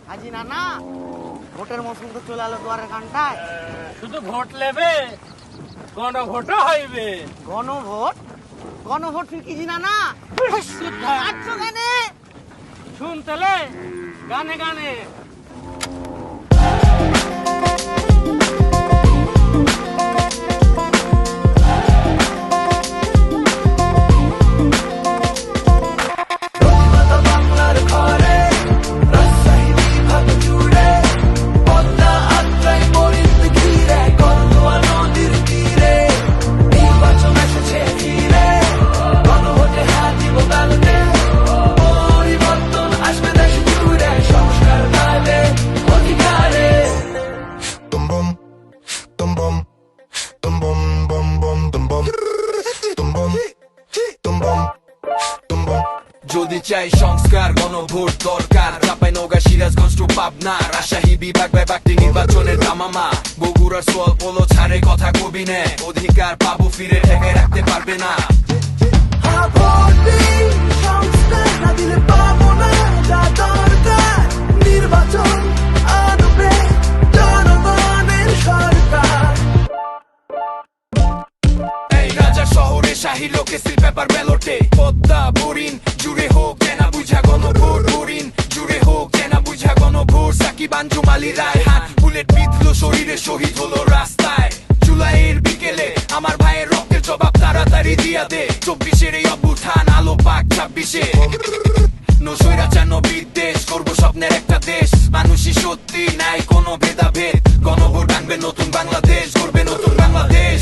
হাজি নানা, ভোটের মৌসুম তো চলে এলো দুয়ারের কানটায়। শুধু ভোট লেবে, গণভোটও হইবে। গণভোট? গণভোট ফির কি জি নানা? আচ্ছা গানে শুনতেলে গানে গানে। যদি চাই সংস্কার গণভোট দরকার। চাপাই নওগাঁ সিরাজগঞ্জ টু পাবনা, রাজশাহী বিভাগ ব্যাপারটি নির্বাচনের দামামা। বগুড়ার সোয়াল পোলো ছাড়ে কথা কবি নে, অধিকার পাবো ফিরে ঠেকায় রাখতে পারবে না। নির্বাচন আনবে জনগণের সরকার। এই রাজা শহরে শাহী লোকে সিল পেপার ব্যালটে, পদ্মা বোরিং জুড়ে হোক জেনা বুঝা গণভোট। বোরিং জুড়ে হোক জেনা বুঝা গণভোট। সাকিব আঞ্জুম আলী রায়হান বুলেট বিঁধলো শরীরে, শহীদ হলো রাস্তায়। জুলাইয়ের বিকেলে আমার ভাইয়ের রক্তের জবাব তাড়াতাড়ি দিয়া দে। 24-এর এই অভ্যুত্থান আলো পাক 26-এ। নৈরাচার বিদ্বেষ করবো স্বপ্নের একটা দেশ, মানুষই সত্যি নাই কোনো ভেদাভেদ। গণভোট আনবে নতুন বাংলাদেশ, করবে নতুন বাংলাদেশ।